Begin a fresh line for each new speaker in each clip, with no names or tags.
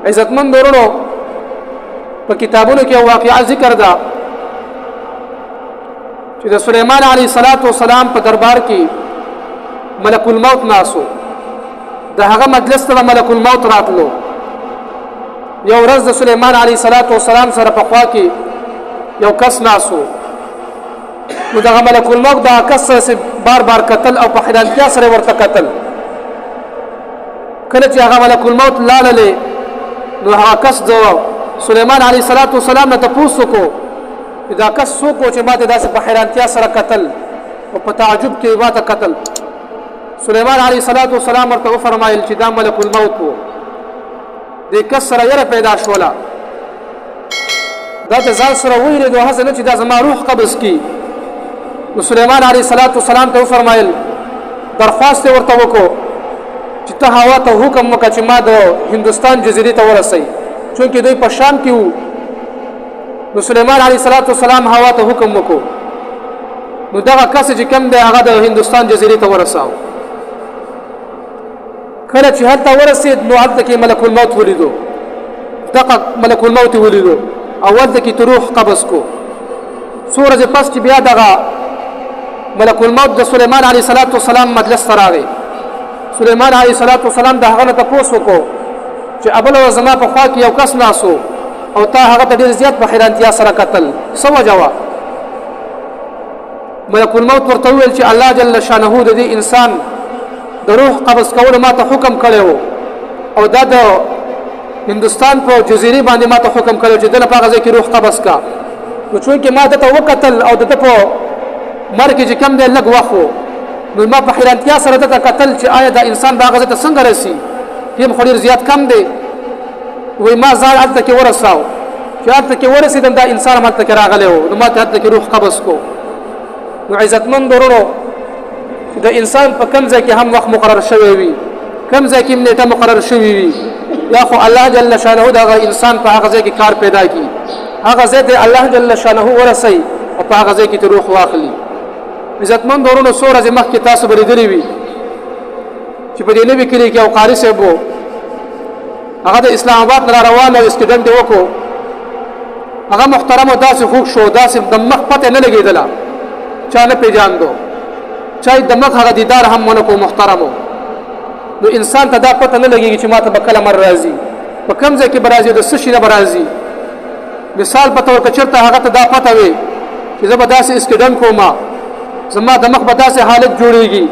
عزتمند ورونو په کتابونو کې واقعا ذکر ده چې د سليمان عليه السلام په دربار کې ملک الموت ناسو د هغه مجلس ته ملک الموت راتلو یو ورځ د سليمان عليه السلام سره په خوا کې یو کس ناسو نو دغه ملک الموت دا کس سره بار بار قتل او په حیرانتیا سره ورته قتل کله چې هغه ملک الموت لاله نو هغه کس د سليمان عليه السلام نه تاسو کو دا کس څوک چې ماته داسې په حیرانتیا سره قتل او په تعجب کې ماته قتل سليمان عليه السلام ورته فرمایل چې دا ملک الموت وو د کس سره یې پیدا شولا دا ځان سره ویل دوه ځنه چې دا زما روح قبض کی نو سليمان عليه السلام ته فرمایل درخواست ورته وکړو چې ته هوا ته حکم وکړه چې ما د هندستان جزیره ته ورسې چونکه دوی په شام کې وو نو سليمان عليه السلام هوا ته حکم وکړو نو دا کس چې کوم دی هغه د هندستان جزیره ته ورساو کله چې هلته ورسید نو هلته کې ملک الموت ولیدو دغه ملک الموت ولیدو اول د کې روح قبض کو سورج پس چې بیا دغه ملک الموت د سليمان عليه السلام مجلس تراغي سليمان عليه السلام د هغه ته پوښتنه وکړو چې ابل او زما په خوا کې یو کس ناسو او تا هغه ته ډیر زیات په حیرانتیا سره قتل سو جواب ملک الموت ورته ویل چې الله جل شانه د دې انسان د روح قبض کول ما ته حکم کړو او دا د هندستان په جزیره باندې ما ته حکم کړو چې دغه پاغه ځکه روح قبض کا نو چونکه ما ته وکتل او د په مرګ چې کم دی لګ واخو نو ما په حیرانتیا سره ته قتل چې آیا دا انسان باغه ته څنګه رسی هم خوري زیات کم دی وای ما ځان الته کې ورساو چې الته کې ورسیدم دا انسان ماته کې راغلی و نو ما ته الته کې روح قبض کو نو عزتمند ورونو د انسان په کم ځای کې هم وخت مقرر شوی وي کم ځای کې نیټه مقرر شوی وي یا خو الله جل شانه دا انسان په هغه ځای کې کار پیدا کی هغه ځای ته الله جل شانه ورسي او په هغه ځای کې ته روح واخلي عزتمند ورونو سورې مخ کې تاسو بریدلی وي چې په دې نبی کې یو قاری صاحب وو هغه د اسلام آباد را روانه سټوډنټ وکړو هغه محترم او داسې خوښ شو داسې د مخ پته نه لګیدله چا نه پیژاندو چای د مخ هغه دیدار هم ونه کو محترمو نو انسان ته دا پته نه لګیږي چې ماته بکله مر راځي په کوم ځای کې برازي د سشي نه برازي مثال په تور کچرته هغه ته دا پته وي چې زه به داسې سټوډنټ کوم زما د مخ به داسې حالت جوړيږي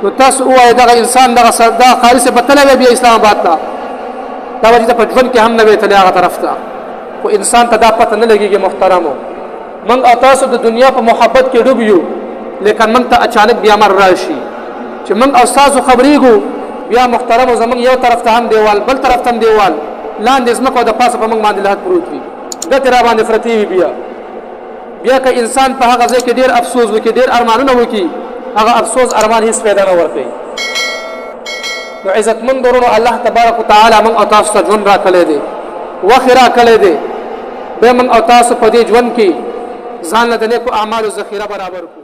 نو تاسو وایي دا انسان دغه صدا خالص په تلوي بیا اسلام آباد ته دا وجه په ژوند کې هم نه وي تل هغه طرف ته خو انسان ته دا پته نه لګيږي محترمو من تاسو د دنیا په محبت کې ډوب یو لیکن من ته اچانک بیا مر راشي چې من او تاسو خبرېګو بیا محترمو زمون یو طرف ته هم دیوال بل طرف ته هم دیوال لاندې زمکو د پاسه په موږ باندې لحد پروت وي د تر باندې فرتی وي بیا که انسان په هغه ځای کې ډیر افسوس وکړي ډیر ارمانونه وکړي هغه افسوس ارمان هیڅ پیدا نه ورکړي نو عزتمند ورونو الله تبارک وتعالى من او تاسو ته ژوند راکړی دی وخت راکړی دی به من او تاسو په دې ژوند کې ځان له نیکو اعمالو ذخیره برابر